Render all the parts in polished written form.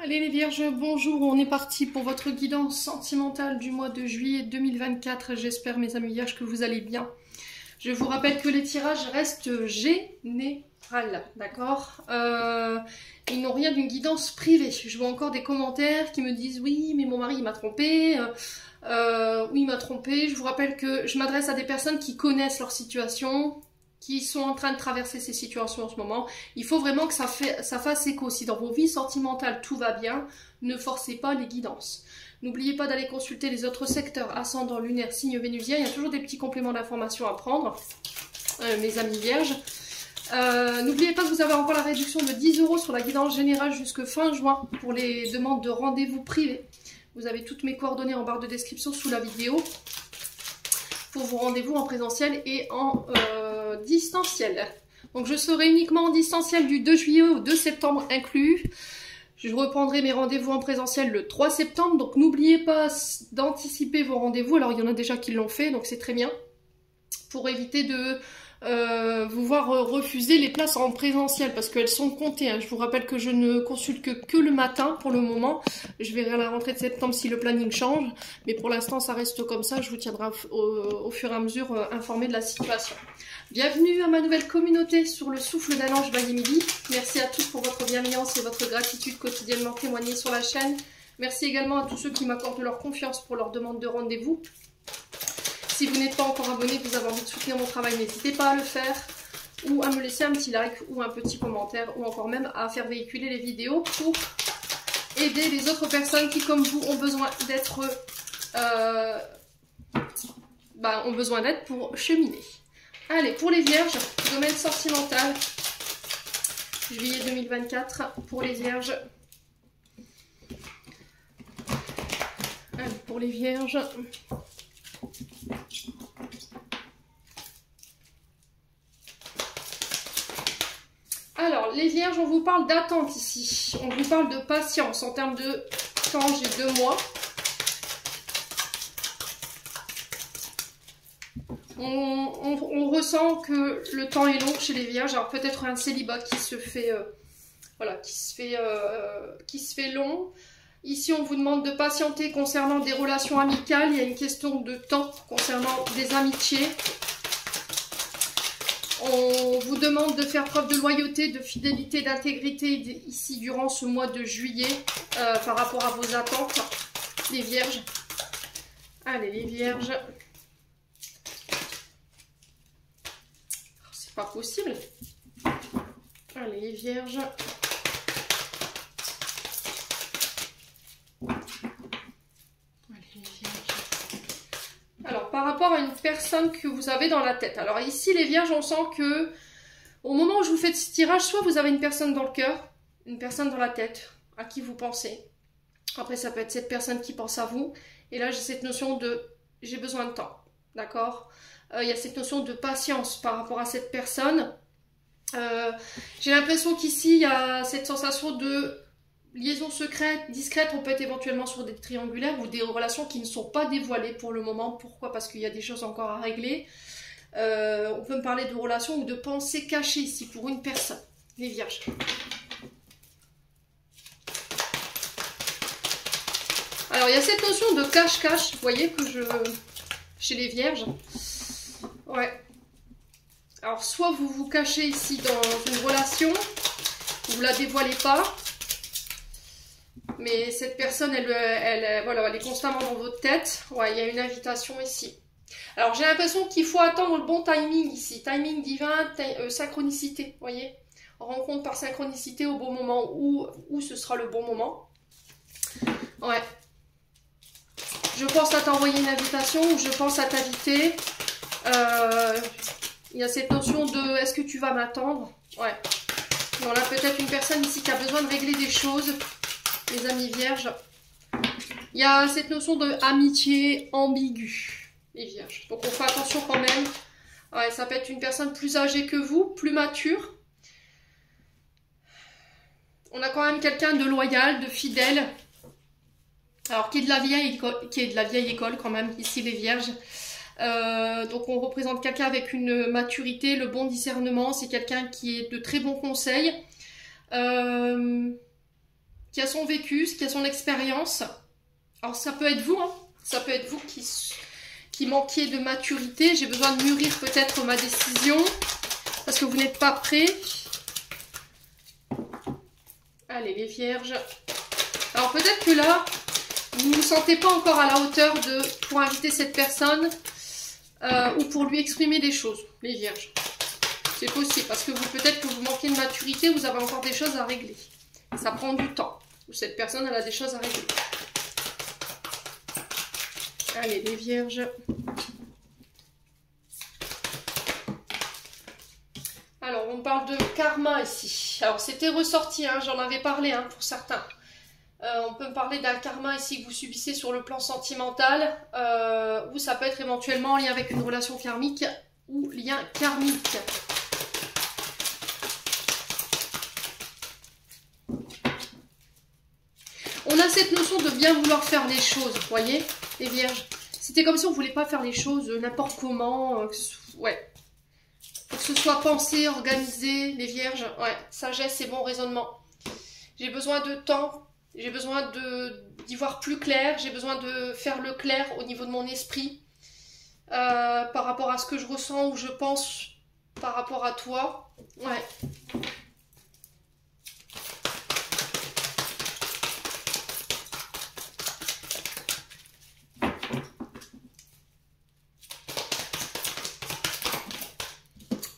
Allez les vierges, bonjour, on est parti pour votre guidance sentimentale du mois de juillet 2024. J'espère mes amis vierges que vous allez bien. Je vous rappelle que les tirages restent général, d'accord. Ils n'ont rien d'une guidance privée. Je vois encore des commentaires qui me disent oui mais mon mari m'a trompé, oui il m'a trompé. Je vous rappelle que je m'adresse à des personnes qui connaissent leur situation, qui sont en train de traverser ces situations en ce moment. Il faut vraiment que ça fasse écho. Si dans vos vies sentimentales tout va bien, ne forcez pas les guidances. N'oubliez pas d'aller consulter les autres secteurs, ascendant, lunaire, signe vénusien. Il y a toujours des petits compléments d'information à prendre, mes amis vierges. N'oubliez pas que vous avez encore la réduction de 10 € sur la guidance générale jusque fin juin pour les demandes de rendez-vous privés. Vous avez toutes mes coordonnées en barre de description sous la vidéo pour vos rendez-vous en présentiel et en distanciel. Donc je serai uniquement en distanciel du 2 juillet au 2 septembre inclus. Je reprendrai mes rendez-vous en présentiel le 3 septembre. Donc n'oubliez pas d'anticiper vos rendez-vous. Alors il y en a déjà qui l'ont fait, donc c'est très bien. Pour éviter de vous voir refuser les places en présentiel parce qu'elles sont comptées. Hein. Je vous rappelle que je ne consulte que le matin pour le moment. Je verrai à la rentrée de septembre si le planning change. Mais pour l'instant, ça reste comme ça. Je vous tiendrai au fur et à mesure informé de la situation. Bienvenue à ma nouvelle communauté sur le souffle d'un ange by Emily. Merci à tous pour votre bienveillance et votre gratitude quotidiennement témoignée sur la chaîne. Merci également à tous ceux qui m'accordent leur confiance pour leur demande de rendez-vous. Si vous n'êtes pas encore abonné, que vous avez envie de soutenir mon travail, n'hésitez pas à le faire. Ou à me laisser un petit like ou un petit commentaire. Ou encore même à faire véhiculer les vidéos pour aider les autres personnes qui, comme vous, ont besoin d'être... ont besoin d'aide pour cheminer. Allez, pour les vierges, domaine sentimental, juillet 2024, pour les vierges. Allez, pour les vierges. Alors, les vierges, on vous parle d'attente ici. On vous parle de patience en termes de temps, j'ai 2 mois. On ressent que le temps est long chez les vierges. Alors peut-être un célibat qui se fait, qui se fait long. Ici, on vous demande de patienter concernant des relations amicales. Il y a une question de temps concernant des amitiés. On vous demande de faire preuve de loyauté, de fidélité, d'intégrité ici durant ce mois de juillet par rapport à vos attentes, les vierges. Allez, les vierges. C'est pas possible. Allez, les vierges. Alors, par rapport à une personne que vous avez dans la tête. Alors ici, les vierges, on sent que au moment où je vous fais ce tirage, soit vous avez une personne dans le cœur, une personne dans la tête, à qui vous pensez. Après, ça peut être cette personne qui pense à vous. Et là, j'ai cette notion de « j'ai besoin de temps ». D'accord ? Il y a cette notion de patience par rapport à cette personne. J'ai l'impression qu'ici, il y a cette sensation de liaison secrète, discrète. On peut être éventuellement sur des triangulaires ou des relations qui ne sont pas dévoilées pour le moment. Pourquoi? Parce qu'il y a des choses encore à régler. On peut me parler de relations ou de pensées cachées ici pour une personne. Les vierges. Alors, il y a cette notion de cache-cache, vous voyez, chez les vierges. Ouais. Alors, soit vous vous cachez ici dans une relation, vous ne la dévoilez pas, mais cette personne, elle est constamment dans votre tête. Ouais, il y a une invitation ici. Alors, j'ai l'impression qu'il faut attendre le bon timing ici. Timing divin, synchronicité, vous voyez. Rencontre par synchronicité au bon moment, où ce sera le bon moment. Ouais. Je pense à t'envoyer une invitation ou je pense à t'inviter. Il y a cette notion de est-ce que tu vas m'attendre? Ouais. On a peut-être une personne ici qui a besoin de régler des choses, les amis vierges. Il y a cette notion d'amitié ambiguë, les vierges. Donc on fait attention quand même. Ouais, ça peut être une personne plus âgée que vous, plus mature. On a quand même quelqu'un de loyal, de fidèle. Alors, qui est de la vieille école quand même, ici les vierges. Donc, on représente quelqu'un avec une maturité, le bon discernement. C'est quelqu'un qui est de très bons conseils. qui a son vécu, qui a son expérience. Alors ça peut être vous, hein. Ça peut être vous qui manquiez de maturité. J'ai besoin de mûrir peut-être ma décision parce que vous n'êtes pas prêts. Allez les vierges. Alors peut-être que là, vous ne vous sentez pas encore à la hauteur pour inviter cette personne ou pour lui exprimer des choses, les vierges. C'est possible parce que peut-être que vous manquez de maturité, vous avez encore des choses à régler. Ça prend du temps. Cette personne, elle a des choses à régler. Allez, les vierges. Alors, on parle de karma ici. Alors, c'était ressorti, hein, j'en avais parlé hein, pour certains. On peut me parler d'un karma ici que vous subissez sur le plan sentimental, ou ça peut être éventuellement en lien avec une relation karmique ou lien karmique. On a cette notion de bien vouloir faire les choses, vous voyez, les vierges. C'était comme si on ne voulait pas faire les choses n'importe comment, ouais. Pour que ce soit pensé, organisé, les vierges, ouais, sagesse et bon raisonnement. J'ai besoin de temps, j'ai besoin d'y voir plus clair, j'ai besoin de faire le clair au niveau de mon esprit, par rapport à ce que je ressens ou je pense par rapport à toi, ouais.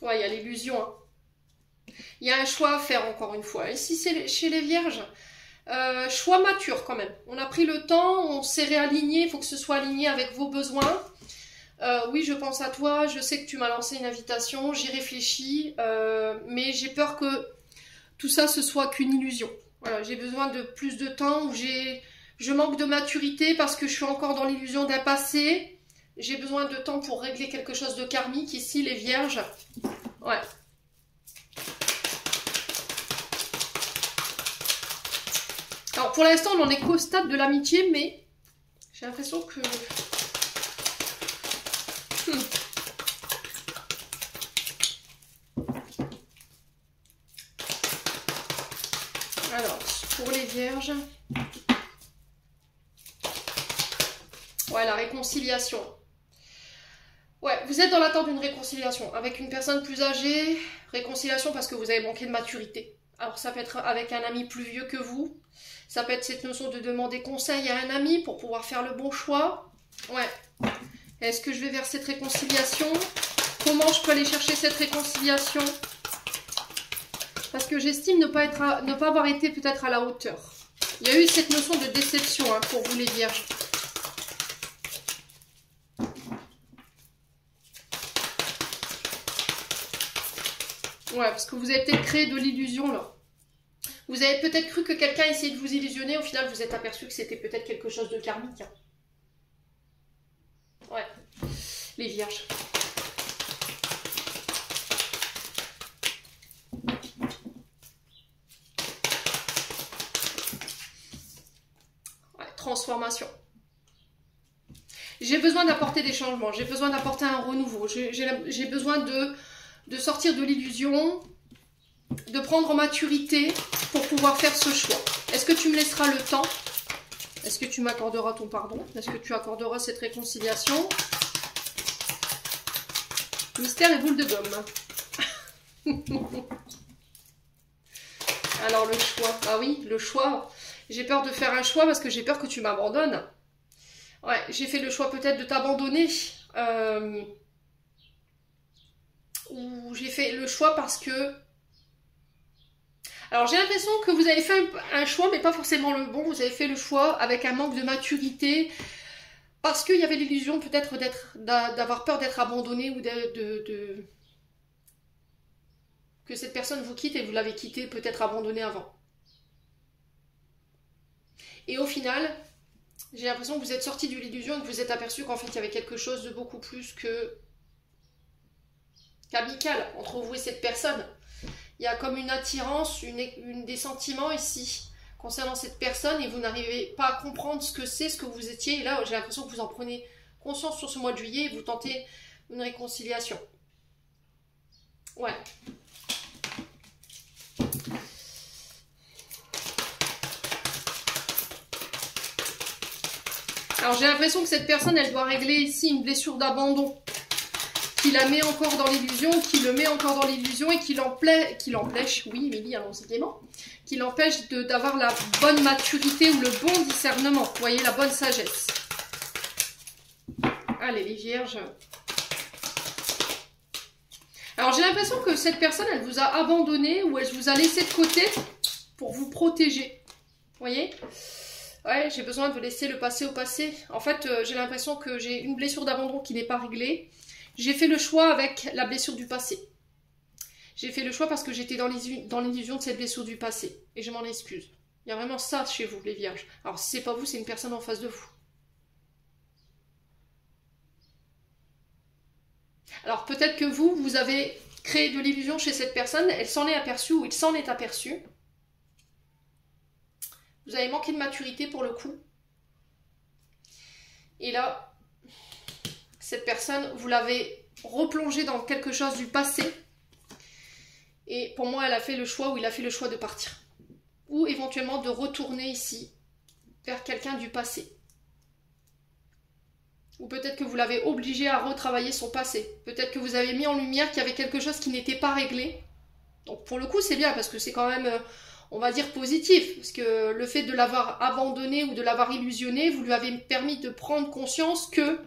Ouais, il y a l'illusion. Hein. Il y a un choix à faire encore une fois. Ici, c'est chez les vierges. Choix mature quand même. On a pris le temps, on s'est réaligné. Il faut que ce soit aligné avec vos besoins. Oui, je pense à toi. Je sais que tu m'as lancé une invitation. J'y réfléchis. Mais j'ai peur que tout ça, ce soit qu'une illusion. Voilà, j'ai besoin de plus de temps. Je manque de maturité parce que je suis encore dans l'illusion d'un passé. J'ai besoin de temps pour régler quelque chose de karmique. Ici, les vierges. Ouais. Alors, pour l'instant, on n'en est qu'au stade de l'amitié, mais j'ai l'impression que... Alors, pour les vierges... Ouais, la réconciliation. Ouais, vous êtes dans l'attente d'une réconciliation avec une personne plus âgée. Réconciliation parce que vous avez manqué de maturité. Alors ça peut être avec un ami plus vieux que vous. Ça peut être cette notion de demander conseil à un ami pour pouvoir faire le bon choix. Ouais. Est-ce que je vais vers cette réconciliation? Comment je peux aller chercher cette réconciliation? Parce que j'estime ne pas avoir été peut-être à la hauteur. Il y a eu cette notion de déception hein, pour vous les vierges. Ouais, parce que vous avez peut-être créé de l'illusion là. Vous avez peut-être cru que quelqu'un essayait de vous illusionner, au final vous êtes aperçu que c'était peut-être quelque chose de karmique. Hein. Ouais, les vierges. Ouais, transformation. J'ai besoin d'apporter des changements, j'ai besoin d'apporter un renouveau, j'ai besoin de sortir de l'illusion, de prendre en maturité pour pouvoir faire ce choix. Est-ce que tu me laisseras le temps? Est-ce que tu m'accorderas ton pardon? Est-ce que tu accorderas cette réconciliation? Mystère et boule de gomme. Alors le choix. Ah oui, le choix. J'ai peur de faire un choix parce que j'ai peur que tu m'abandonnes. Ouais, j'ai fait le choix peut-être de t'abandonner. Ou j'ai fait le choix parce que... Alors j'ai l'impression que vous avez fait un choix, mais pas forcément le bon. Vous avez fait le choix avec un manque de maturité. Parce qu'il y avait l'illusion peut-être d'avoir peur d'être abandonné ou que cette personne vous quitte et vous l'avez quitté, peut-être abandonné avant. Et au final, j'ai l'impression que vous êtes sorti de l'illusion et que vous êtes aperçu qu'en fait il y avait quelque chose de beaucoup plus qu'amical entre vous et cette personne. Il y a comme une attirance, des sentiments ici concernant cette personne et vous n'arrivez pas à comprendre ce que c'est, ce que vous étiez. Et là, j'ai l'impression que vous en prenez conscience sur ce mois de juillet et vous tentez une réconciliation. Ouais. Alors j'ai l'impression que cette personne, elle doit régler ici une blessure d'abandon. Qui la met encore dans l'illusion, qui le met encore dans l'illusion et qui l'empêche, oui Émilie, allons-y gaiement, qui l'empêche d'avoir la bonne maturité ou le bon discernement, vous voyez, la bonne sagesse. Allez les vierges. Alors j'ai l'impression que cette personne, elle vous a abandonné ou elle vous a laissé de côté pour vous protéger, vous voyez. Ouais, j'ai besoin de laisser le passé au passé. En fait, j'ai l'impression que j'ai une blessure d'abandon qui n'est pas réglée. J'ai fait le choix avec la blessure du passé. J'ai fait le choix parce que j'étais dans l'illusion de cette blessure du passé. Et je m'en excuse. Il y a vraiment ça chez vous, les vierges. Alors, si c'est pas vous, c'est une personne en face de vous. Alors, peut-être que vous avez créé de l'illusion chez cette personne. Elle s'en est aperçue ou il s'en est aperçu. Vous avez manqué de maturité pour le coup. Et là... cette personne, vous l'avez replongée dans quelque chose du passé. Et pour moi, elle a fait le choix ou il a fait le choix de partir. Ou éventuellement de retourner ici, vers quelqu'un du passé. Ou peut-être que vous l'avez obligé à retravailler son passé. Peut-être que vous avez mis en lumière qu'il y avait quelque chose qui n'était pas réglé. Donc pour le coup, c'est bien parce que c'est quand même, on va dire, positif. Parce que le fait de l'avoir abandonné ou de l'avoir illusionné, vous lui avez permis de prendre conscience que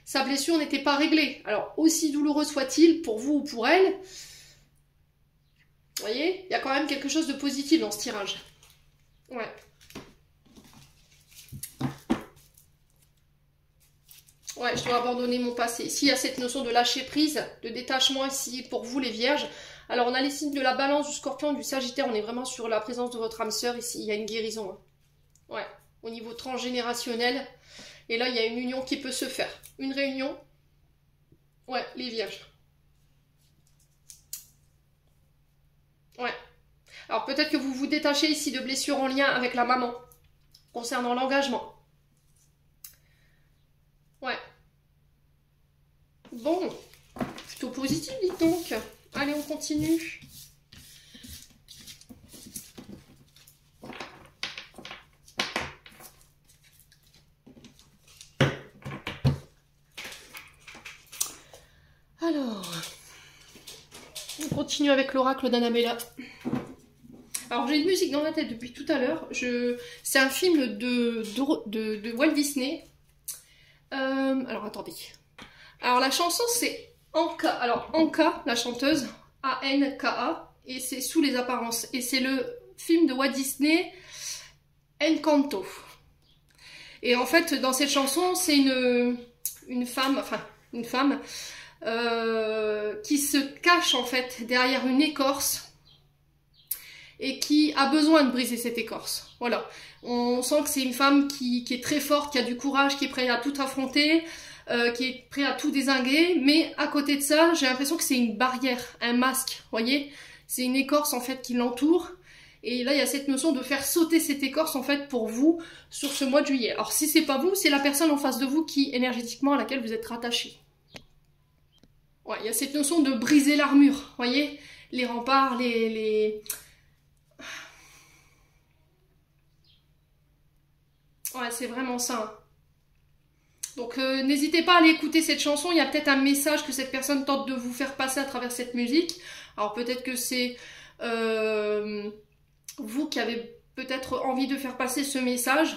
sa blessure n'était pas réglée. Alors, aussi douloureux soit-il, pour vous ou pour elle, vous voyez, il y a quand même quelque chose de positif dans ce tirage. Ouais. Ouais, je dois abandonner mon passé. Ici, il y a cette notion de lâcher prise, de détachement ici pour vous les vierges. Alors, on a les signes de la balance, du scorpion, du sagittaire. On est vraiment sur la présence de votre âme sœur ici. Il y a une guérison. Hein. Ouais, au niveau transgénérationnel. Et là, il y a une union qui peut se faire. Une réunion. Ouais, les vierges. Ouais. Alors peut-être que vous vous détachez ici de blessures en lien avec la maman. Concernant l'engagement. Ouais. Bon. Plutôt positif, dites donc. Allez, on continue. Alors, on continue avec l'oracle d'Annabella. Alors, j'ai une musique dans la tête depuis tout à l'heure. C'est un film de Walt Disney. Alors, attendez. Alors, la chanson, c'est Anka. Alors, Anka, la chanteuse, A-N-K-A, et c'est Sous les apparences. Et c'est le film de Walt Disney, Encanto. Et en fait, dans cette chanson, c'est une femme qui se cache en fait derrière une écorce et qui a besoin de briser cette écorce. Voilà. On sent que c'est une femme qui est très forte, qui a du courage, qui est prête à tout affronter, qui est prête à tout dézinguer, mais à côté de ça, j'ai l'impression que c'est une barrière, un masque, voyez. C'est une écorce en fait qui l'entoure. Et là, il y a cette notion de faire sauter cette écorce, en fait, pour vous, sur ce mois de juillet. Alors, si c'est pas vous, c'est la personne en face de vous qui, énergétiquement, à laquelle vous êtes rattaché. Ouais, il y a cette notion de briser l'armure, voyez, les remparts, Ouais, c'est vraiment ça. Donc, n'hésitez pas à aller écouter cette chanson. Il y a peut-être un message que cette personne tente de vous faire passer à travers cette musique. Alors, peut-être que c'est... vous qui avez peut-être envie de faire passer ce message,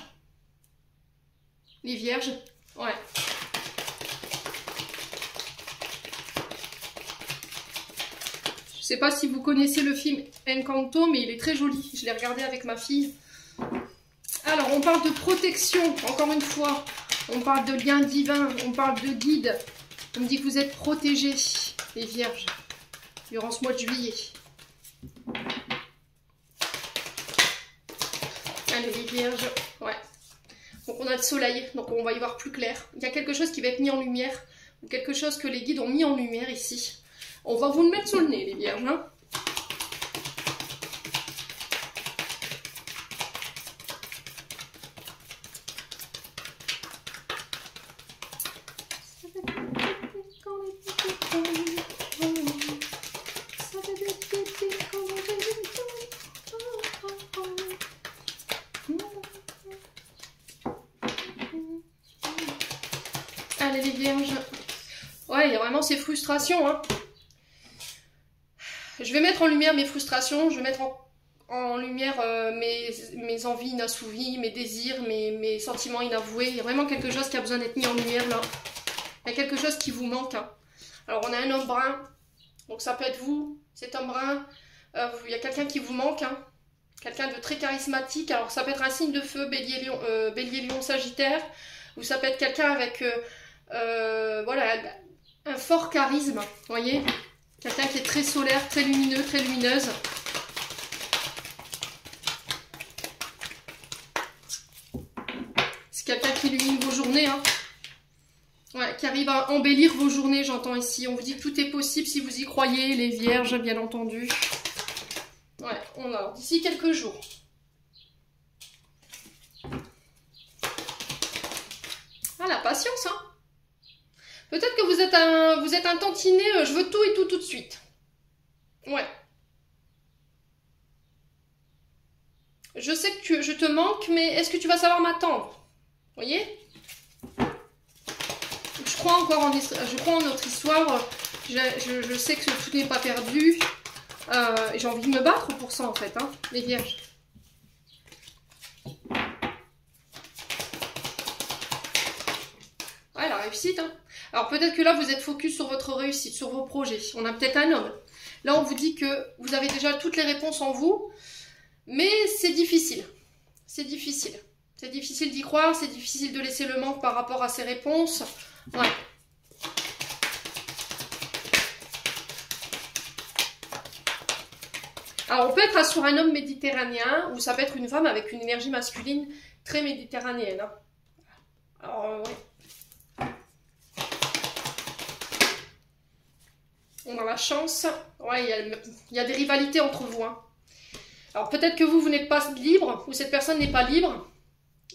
les vierges, ouais. Je sais pas si vous connaissez le film Encanto, mais il est très joli. Je l'ai regardé avec ma fille. Alors, on parle de protection, encore une fois. On parle de lien divin, on parle de guide. On me dit que vous êtes protégés, les vierges, durant ce mois de juillet. Allez, les vierges, ouais. Donc on a le soleil, donc on va y voir plus clair. Il y a quelque chose qui va être mis en lumière, ou quelque chose que les guides ont mis en lumière ici. On va vous le mettre sur le nez, les vierges, hein. les vierges. Ouais, il y a vraiment ces frustrations, hein. Je vais mettre en lumière mes frustrations, je vais mettre en lumière mes envies inassouvies, mes désirs, mes sentiments inavoués. Il y a vraiment quelque chose qui a besoin d'être mis en lumière, là. Il y a quelque chose qui vous manque, hein. Alors, on a un homme brun, donc ça peut être vous, cet homme brun. Il y a quelqu'un qui vous manque, hein. Quelqu'un de très charismatique. Alors, ça peut être un signe de feu, bélier, lion, sagittaire. Ou ça peut être quelqu'un avec, voilà, un fort charisme, vous voyez. Quelqu'un qui est très solaire, très lumineux, très lumineuse. C'est quelqu'un qui illumine vos journées, hein. Ouais, qui arrive à embellir vos journées, j'entends ici. On vous dit que tout est possible si vous y croyez, les vierges, bien entendu. Ouais, on a d'ici quelques jours. Ah, la patience, hein. Peut-être que vous êtes un tantinet, je veux tout et tout de suite. Ouais. Je sais que je te manque, mais est-ce que tu vas savoir m'attendre? Vous voyez? Je crois en notre histoire. Je sais que tout n'est pas perdu. J'ai envie de me battre pour ça, en fait, hein, les vierges. Ouais, la réussite, hein. Alors peut-être que là, vous êtes focus sur votre réussite, sur vos projets. On a peut-être un homme. Là, on vous dit que vous avez déjà toutes les réponses en vous, mais c'est difficile. C'est difficile. C'est difficile d'y croire, c'est difficile de laisser le manque par rapport à ces réponses. Ouais. Alors, on peut être sur un homme méditerranéen, ou ça peut être une femme avec une énergie masculine très méditerranéenne, hein. Alors, ouais. On a la chance. Ouais, il y a des rivalités entre vous, hein. Alors peut-être que vous n'êtes pas libre, ou cette personne n'est pas libre.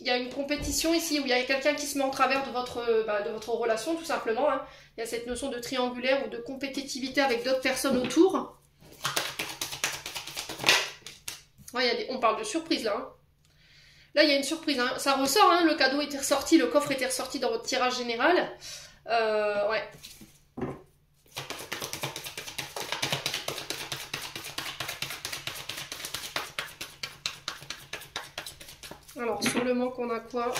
Il y a une compétition ici, où il y a quelqu'un qui se met en travers de votre relation, tout simplement, hein. Il y a cette notion de triangulaire ou de compétitivité avec d'autres personnes autour. Ouais, on parle de surprise, là, hein. Là, il y a une surprise, hein. Ça ressort, hein. Le cadeau était ressorti, le coffre était ressorti dans votre tirage général. Ouais. Alors, sur le manque, on a quoi?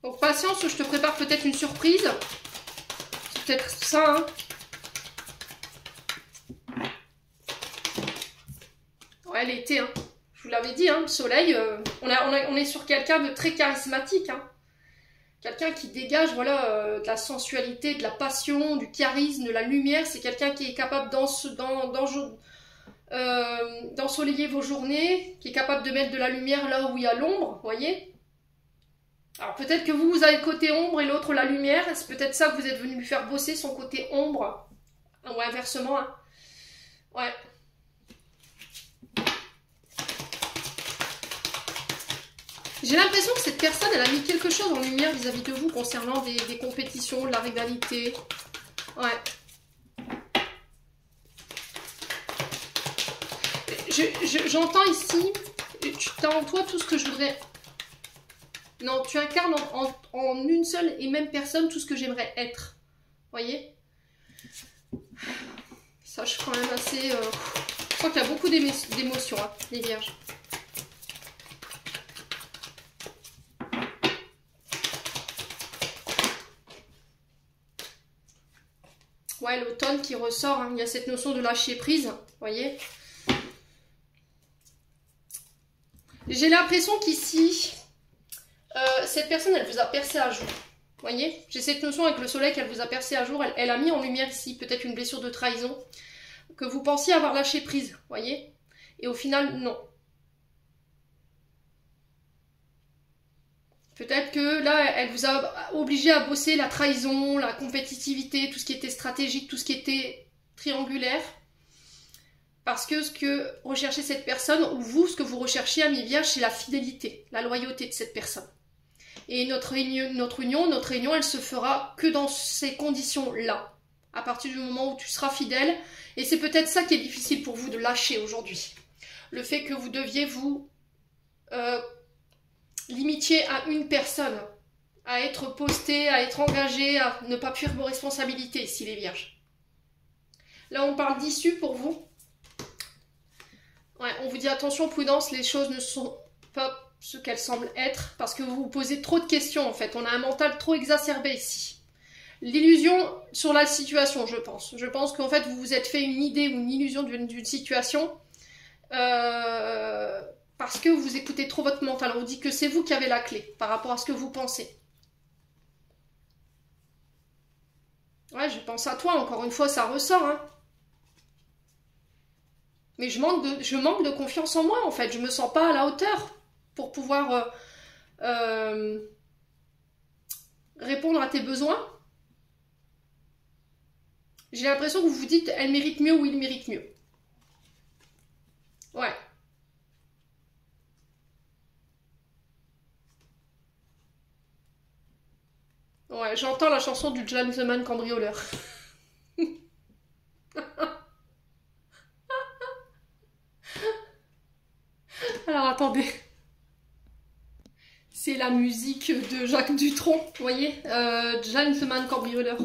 Donc, patience, je te prépare peut-être une surprise. C'est peut-être ça, hein. Ouais, l'été, hein. Je vous l'avais dit, hein, le soleil, on est sur quelqu'un de très charismatique, hein. Quelqu'un qui dégage, voilà, de la sensualité, de la passion, du charisme, de la lumière. C'est quelqu'un qui est capable d'ensoleiller vos journées, qui est capable de mettre de la lumière là où il y a l'ombre, vous voyez. Alors peut-être que vous avez le côté ombre et l'autre la lumière, c'est peut-être ça que vous êtes venu lui faire bosser, son côté ombre, ou inversement, hein. Ouais. J'ai l'impression que cette personne, elle a mis quelque chose en lumière vis-à-vis de vous concernant des compétitions, de la rivalité. Ouais. J'entends ici, tu as en toi tout ce que je voudrais... Non, tu incarnes en une seule et même personne tout ce que j'aimerais être. Voyez? Ça, je suis quand même assez... Je crois qu'il y a beaucoup d'émotions, hein, les vierges. Ouais, l'automne qui ressort, hein. Il y a cette notion de lâcher prise, voyez? J'ai l'impression qu'ici, cette personne, elle vous a percé à jour. Voyez? J'ai cette notion avec le soleil qu'elle vous a percé à jour. Elle a mis en lumière ici peut-être une blessure de trahison que vous pensiez avoir lâché prise. Voyez? Et au final, non. Peut-être que là, elle vous a obligé à bosser la trahison, la compétitivité, tout ce qui était stratégique, tout ce qui était triangulaire. Parce que ce que recherchait cette personne, ou vous, ce que vous recherchez, ami vierge, c'est la fidélité, la loyauté de cette personne. Et notre réunion, elle se fera que dans ces conditions-là. À partir du moment où tu seras fidèle. Et c'est peut-être ça qui est difficile pour vous de lâcher aujourd'hui. Le fait que vous deviez vous limitiez à une personne. à être postés, à être engagés, à ne pas fuir vos responsabilités ici les vierges. Là on parle d'issue pour vous. Ouais, on vous dit attention, prudence, les choses ne sont pas ce qu'elles semblent être parce que vous vous posez trop de questions en fait. On a un mental trop exacerbé ici. L'illusion sur la situation, je pense. Je pense qu'en fait vous vous êtes fait une idée ou une illusion d'une situation parce que vous écoutez trop votre mental. On vous dit que c'est vous qui avez la clé par rapport à ce que vous pensez. Ouais, je pense à toi, encore une fois, ça ressort, hein. Mais je manque de confiance en moi, en fait. Je me sens pas à la hauteur pour pouvoir répondre à tes besoins. J'ai l'impression que vous vous dites, elle mérite mieux ou il mérite mieux. Ouais. Ouais, j'entends la chanson du gentleman cambrioleur. Alors attendez. C'est la musique de Jacques Dutronc, vous voyez, gentleman cambrioleur.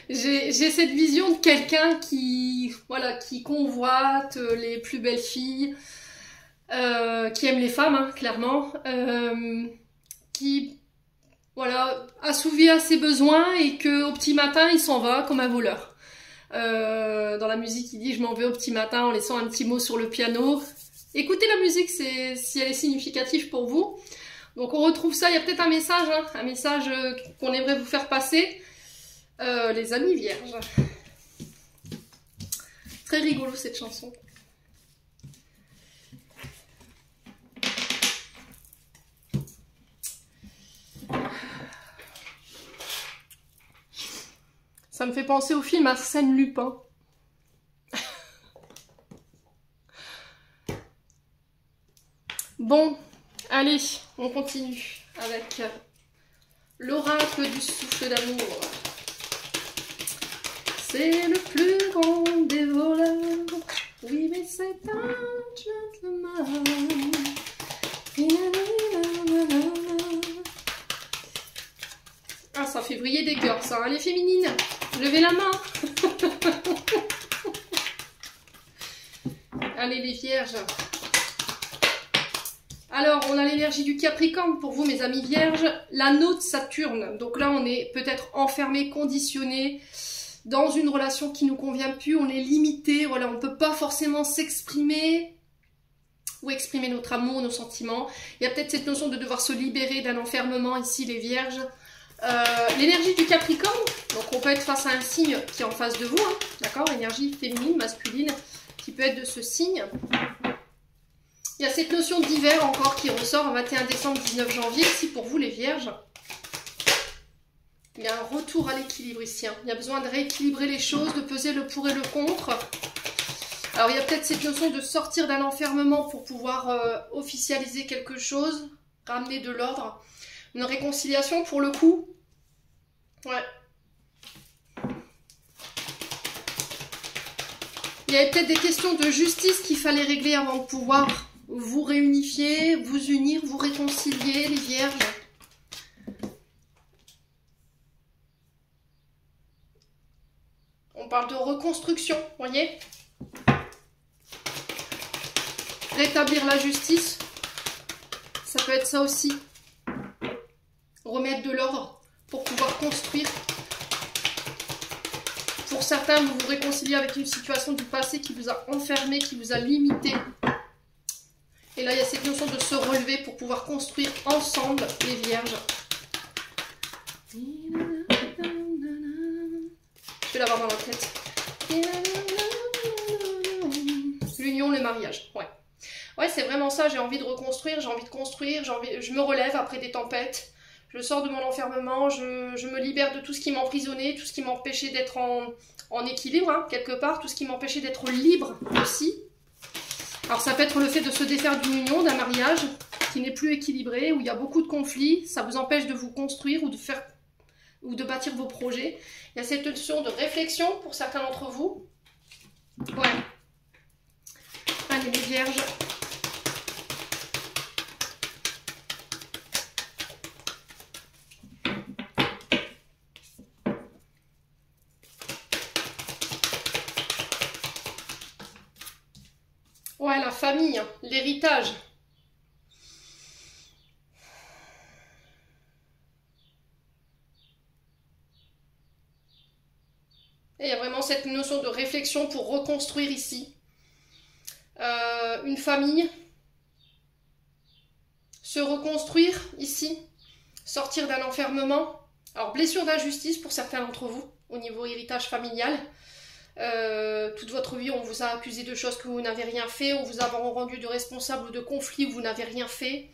J'ai cette vision de quelqu'un qui, voilà, qui convoite les plus belles filles, qui aime les femmes, hein, clairement, qui, voilà, assouvit à ses besoins et qu'au petit matin, il s'en va comme un voleur. Dans la musique, il dit « Je m'en vais au petit matin en laissant un petit mot sur le piano ». Écoutez la musique si elle est significative pour vous. Donc on retrouve ça, il y a peut-être un message, hein, un message qu'on aimerait vous faire passer. Les amis vierges. Très rigolo cette chanson. Ça me fait penser au film Arsène Lupin. Bon, allez, on continue avec l'oracle du souffle d'amour. C'est le plus grand des voleurs. Oui, mais c'est un gentleman. Ah, ça fait briller des cœurs, ça, hein, les féminines. Levez la main. Allez, les vierges. Alors, on a l'énergie du Capricorne pour vous, mes amis vierges. L'anneau de Saturne. Donc là, on est peut-être enfermé, conditionné dans une relation qui ne nous convient plus. On est limité. Voilà, on ne peut pas forcément s'exprimer ou exprimer notre amour, nos sentiments. Il y a peut-être cette notion de devoir se libérer d'un enfermement ici, les vierges. L'énergie du Capricorne. Donc, on peut être face à un signe qui est en face de vous. Hein, d'accord, énergie féminine, masculine, qui peut être de ce signe. Il y a cette notion d'hiver encore qui ressort en 21 décembre, 19 janvier, ici pour vous les vierges. Il y a un retour à l'équilibre ici. Hein. Il y a besoin de rééquilibrer les choses, de peser le pour et le contre. Alors il y a peut-être cette notion de sortir d'un enfermement pour pouvoir officialiser quelque chose, ramener de l'ordre. Une réconciliation pour le coup. Ouais. Il y avait peut-être des questions de justice qu'il fallait régler avant de pouvoir vous réunifier, vous unir, vous réconcilier, les vierges. On parle de reconstruction, vous voyez? Rétablir la justice, ça peut être ça aussi. Remettre de l'ordre pour pouvoir construire. Pour certains, vous vous réconciliez avec une situation du passé qui vous a enfermé, qui vous a limité. Et là, il y a cette notion de se relever pour pouvoir construire ensemble les vierges. Je vais l'avoir dans la tête. L'union, le mariage. Ouais. Ouais, c'est vraiment ça. J'ai envie de reconstruire, j'ai envie de construire, je me relève après des tempêtes. Je sors de mon enfermement, je me libère de tout ce qui m'emprisonnait, tout ce qui m'empêchait d'être en équilibre, hein, quelque part, tout ce qui m'empêchait d'être libre aussi. Alors ça peut être le fait de se défaire d'une union, d'un mariage qui n'est plus équilibré, où il y a beaucoup de conflits, ça vous empêche de vous construire ou de bâtir vos projets. Il y a cette notion de réflexion pour certains d'entre vous. Ouais. Allez les vierges. Ouais, la famille, hein, l'héritage. Et il y a vraiment cette notion de réflexion pour reconstruire ici. Une famille. Se reconstruire ici. Sortir d'un enfermement. Alors, blessure d'injustice pour certains d'entre vous, au niveau héritage familial. Toute votre vie, on vous a accusé de choses que vous n'avez rien fait, on vous a rendu de responsable de conflits où vous n'avez rien fait.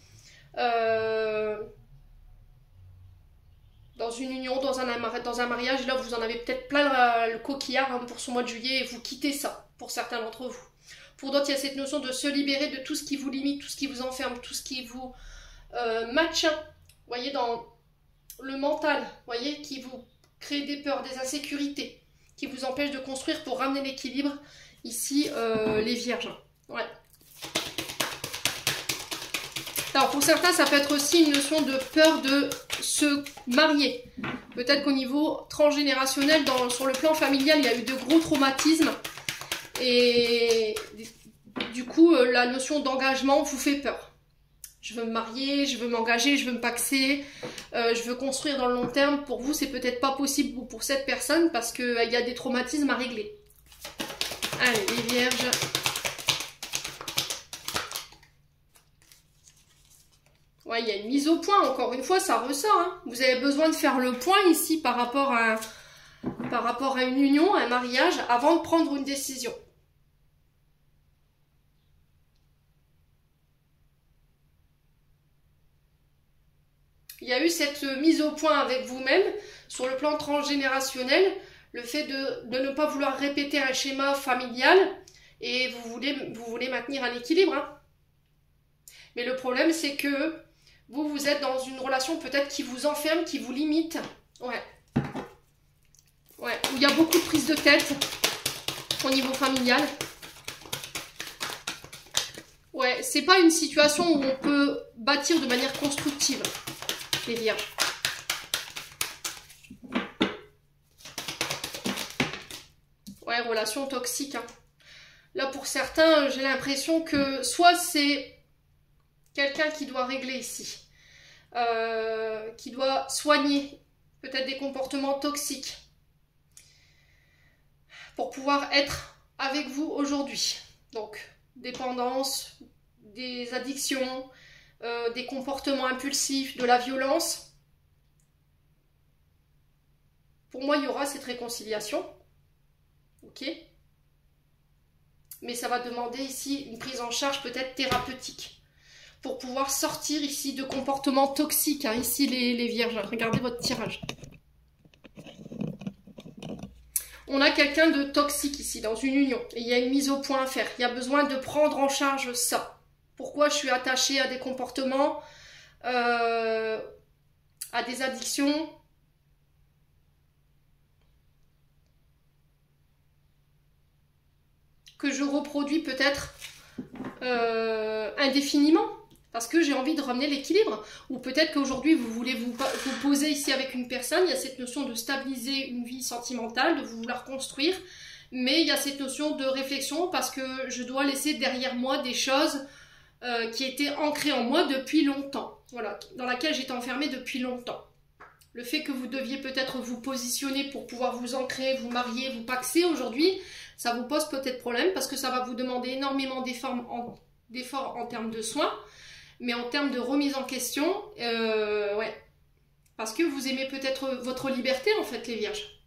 Dans une union, dans un mariage, là vous en avez peut-être plein le coquillard hein, pour ce mois de juillet et vous quittez ça, pour certains d'entre vous. Pour d'autres, il y a cette notion de se libérer de tout ce qui vous limite, tout ce qui vous enferme, tout ce qui vous maintient, vous voyez, dans le mental, vous voyez, qui vous crée des peurs, des insécurités, qui vous empêche de construire pour ramener l'équilibre. Ici, les vierges. Ouais. Alors pour certains, ça peut être aussi une notion de peur de se marier. Peut-être qu'au niveau transgénérationnel, sur le plan familial, il y a eu de gros traumatismes. Et du coup, la notion d'engagement vous fait peur. Je veux me marier, je veux m'engager, je veux me paxer, je veux construire dans le long terme. Pour vous, c'est peut-être pas possible ou pour cette personne parce qu'il y a des traumatismes à régler. Allez, les vierges. Ouais, il y a une mise au point, encore une fois, ça ressort. Hein. Vous avez besoin de faire le point ici par rapport à une union, un mariage, avant de prendre une décision. Il y a eu cette mise au point avec vous-même sur le plan transgénérationnel, le fait de ne pas vouloir répéter un schéma familial et vous voulez maintenir un équilibre. Hein. Mais le problème, c'est que vous êtes dans une relation peut-être qui vous enferme, qui vous limite. Ouais. Ouais, où il y a beaucoup de prise de tête au niveau familial. Ouais, c'est pas une situation où on peut bâtir de manière constructive, les vierges. Ouais, relation toxique. Hein. Là, pour certains, j'ai l'impression que soit c'est quelqu'un qui doit régler ici, qui doit soigner peut-être des comportements toxiques pour pouvoir être avec vous aujourd'hui. Donc, dépendance, des addictions, des comportements impulsifs, de la violence. Pour moi, il y aura cette réconciliation. Ok ? Mais ça va demander ici une prise en charge peut-être thérapeutique pour pouvoir sortir ici de comportements toxiques. Hein. Ici, les vierges, regardez votre tirage. On a quelqu'un de toxique ici, dans une union. Et il y a une mise au point à faire. Il y a besoin de prendre en charge ça. Pourquoi je suis attachée à des comportements, à des addictions, que je reproduis peut-être indéfiniment. Parce que j'ai envie de ramener l'équilibre. Ou peut-être qu'aujourd'hui, vous voulez vous poser ici avec une personne. Il y a cette notion de stabiliser une vie sentimentale, de vouloir construire. Mais il y a cette notion de réflexion parce que je dois laisser derrière moi des choses qui étaient ancrées en moi depuis longtemps. Voilà, dans laquelle j'étais enfermée depuis longtemps. Le fait que vous deviez peut-être vous positionner pour pouvoir vous ancrer, vous marier, vous paxer aujourd'hui, ça vous pose peut-être problème parce que ça va vous demander énormément d'efforts en termes de soins. Mais en termes de remise en question, ouais. Parce que vous aimez peut-être votre liberté, en fait, les vierges.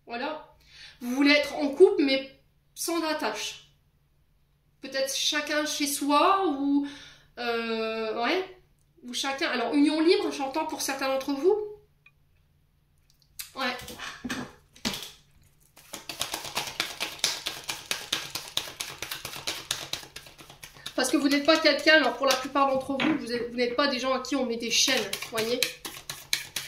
Voilà. Vous voulez être en couple, mais sans attache. Peut-être chacun chez soi, ou... ouais. Ou chacun... Alors, union libre, j'entends pour certains d'entre vous. Ouais. Parce que vous n'êtes pas quelqu'un, alors pour la plupart d'entre vous, vous n'êtes pas des gens à qui on met des chaînes, vous voyez.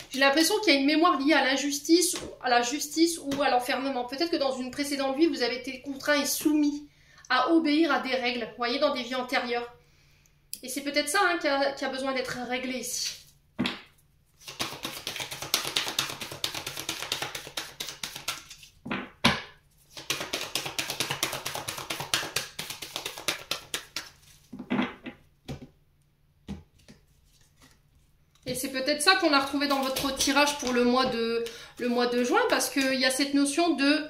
J'ai l'impression qu'il y a une mémoire liée à l'injustice, à la justice ou à l'enfermement. Peut-être que dans une précédente vie, vous avez été contraint et soumis à obéir à des règles, vous voyez, dans des vies antérieures. Et c'est peut-être ça hein, qui a besoin d'être réglé ici. Et c'est peut-être ça qu'on a retrouvé dans votre tirage pour le mois de juin, parce qu'il y a cette notion de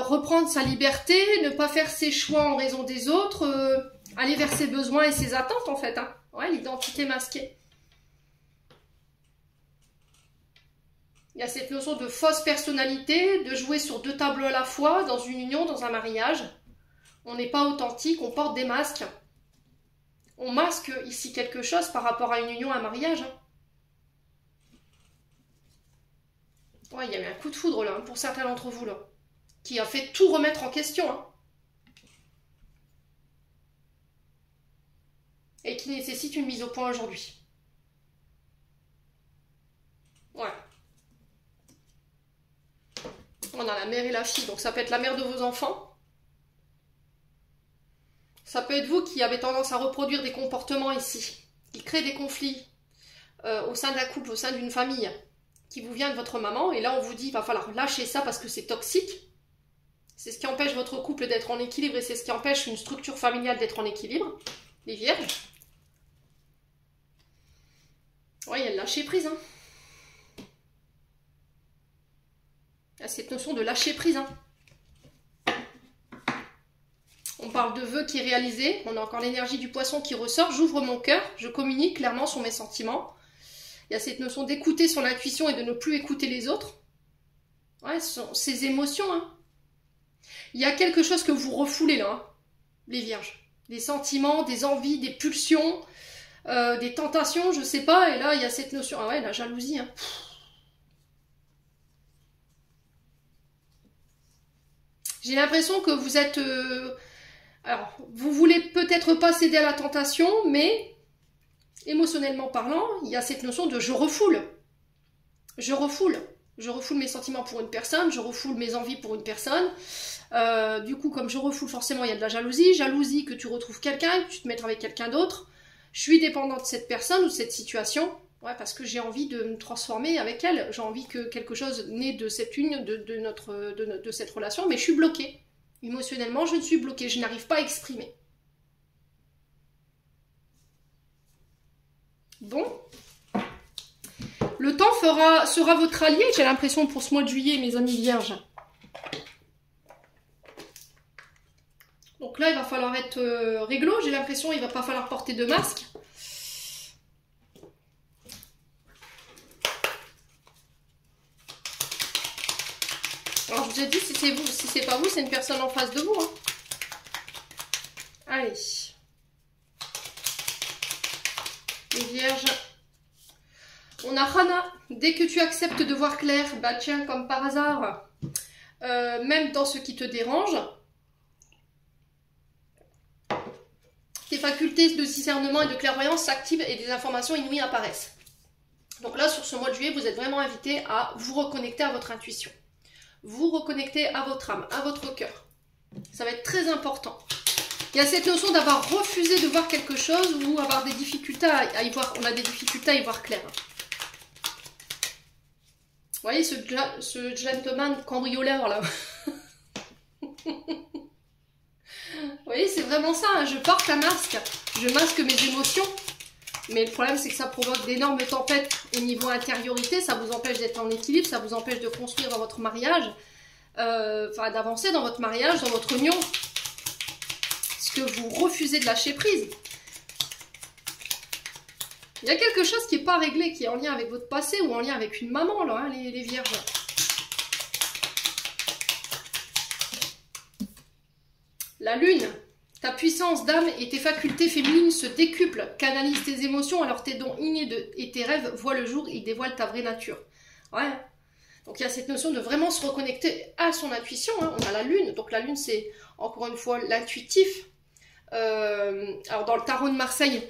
reprendre sa liberté, ne pas faire ses choix en raison des autres, aller vers ses besoins et ses attentes en fait. Hein. Ouais, l'identité masquée. Il y a cette notion de fausse personnalité, de jouer sur deux tableaux à la fois, dans une union, dans un mariage. On n'est pas authentique, on porte des masques. On masque ici quelque chose par rapport à une union, un mariage. Hein. Ouais, il y a eu un coup de foudre là, pour certains d'entre vous là, qui a fait tout remettre en question. Hein. Et qui nécessite une mise au point aujourd'hui. Ouais. On a la mère et la fille, donc ça peut être la mère de vos enfants. Ça peut être vous qui avez tendance à reproduire des comportements ici, qui créent des conflits au sein d'un couple, au sein d'une famille, qui vous vient de votre maman, et là on vous dit il va falloir lâcher ça parce que c'est toxique. C'est ce qui empêche votre couple d'être en équilibre et c'est ce qui empêche une structure familiale d'être en équilibre. Les vierges. Ouais, il y a le lâcher prise. Hein. Il y a cette notion de lâcher prise. Hein. On parle de vœux qui est réalisé. On a encore l'énergie du poisson qui ressort. J'ouvre mon cœur. Je communique clairement sur mes sentiments. Il y a cette notion d'écouter son intuition et de ne plus écouter les autres. Ouais, ce sont ces émotions. Hein. Il y a quelque chose que vous refoulez là, hein, les vierges. Des sentiments, des envies, des pulsions, des tentations, je sais pas. Et là, il y a cette notion. Ah ouais, la jalousie. Hein. J'ai l'impression que vous êtes... alors, vous voulez peut-être pas céder à la tentation, mais émotionnellement parlant, il y a cette notion de je refoule. Je refoule. Je refoule mes sentiments pour une personne, je refoule mes envies pour une personne. Du coup, comme je refoule, forcément, il y a de la jalousie. Jalousie que tu retrouves quelqu'un, que tu te mettes avec quelqu'un d'autre. Je suis dépendante de cette personne ou de cette situation. Ouais, parce que j'ai envie de me transformer avec elle. J'ai envie que quelque chose naisse de cette union, de cette relation, mais je suis bloquée. Émotionnellement, je suis bloquée. Je n'arrive pas à exprimer. Bon. Le temps sera votre allié, j'ai l'impression, pour ce mois de juillet, mes amis vierges. Donc là, il va falloir être réglo. J'ai l'impression qu'il ne va pas falloir porter de masque. Alors, je vous ai dit, si c'est vous, si c'est pas vous, c'est une personne en face de vous. Hein. Allez. Les vierges. On a Hana. Dès que tu acceptes de voir clair, bah tiens, comme par hasard, même dans ce qui te dérange, tes facultés de discernement et de clairvoyance s'activent et des informations inouïes apparaissent. Donc là, sur ce mois de juillet, vous êtes vraiment invité à vous reconnecter à votre intuition. Vous reconnecter à votre âme, à votre cœur. Ça va être très important. Il y a cette notion d'avoir refusé de voir quelque chose ou avoir des difficultés à y voir. On a des difficultés à y voir clair. Vous voyez ce gentleman cambrioleur là. Vous voyez, c'est vraiment ça. Hein. Je porte un masque. Je masque mes émotions. Mais le problème, c'est que ça provoque d'énormes tempêtes au niveau intériorité. Ça vous empêche d'être en équilibre. Ça vous empêche de construire dans votre mariage. Enfin, d'avancer dans votre mariage, dans votre union. Parce que vous refusez de lâcher prise. Il y a quelque chose qui n'est pas réglé, qui est en lien avec votre passé ou en lien avec une maman, là, hein, les vierges. La lune. Ta puissance d'âme et tes facultés féminines se décuplent, canalisent tes émotions, alors tes dons innés et tes rêves voient le jour et dévoilent ta vraie nature. Ouais. Donc il y a cette notion de vraiment se reconnecter à son intuition. Hein. On a la lune, donc la lune c'est encore une fois l'intuitif. Alors dans le tarot de Marseille,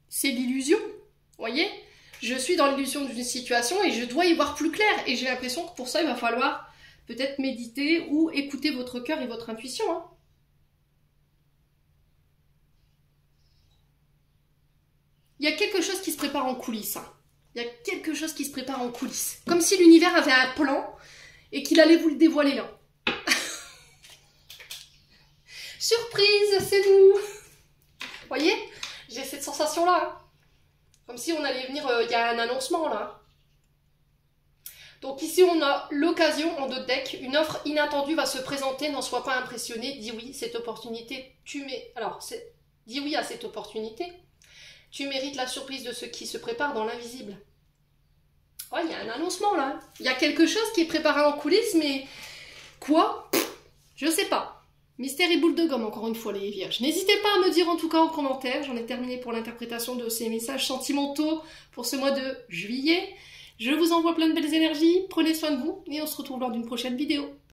c'est l'illusion. Vous voyez, je suis dans l'illusion d'une situation et je dois y voir plus clair. Et j'ai l'impression que pour ça il va falloir peut-être méditer ou écouter votre cœur et votre intuition. Hein. Il y a quelque chose qui se prépare en coulisses. Hein. Il y a quelque chose qui se prépare en coulisses. Comme si l'univers avait un plan et qu'il allait vous le dévoiler là. Surprise, c'est nous. Vous voyez, j'ai cette sensation-là. Hein. Comme si on allait venir, il y a un annoncement là. Donc ici on a l'occasion en 2 decks, une offre inattendue va se présenter, n'en sois pas impressionné, dis oui, cette opportunité, dis oui à cette opportunité, tu mérites la surprise de ce qui se prépare dans l'invisible. Ouais, il y a un annoncement là, il y a quelque chose qui est préparé en coulisses, mais quoi? Je sais pas. Mystère et boule de gomme, encore une fois, les vierges. N'hésitez pas à me dire en tout cas en commentaire. J'en ai terminé pour l'interprétation de ces messages sentimentaux pour ce mois de juillet. Je vous envoie plein de belles énergies. Prenez soin de vous et on se retrouve lors d'une prochaine vidéo.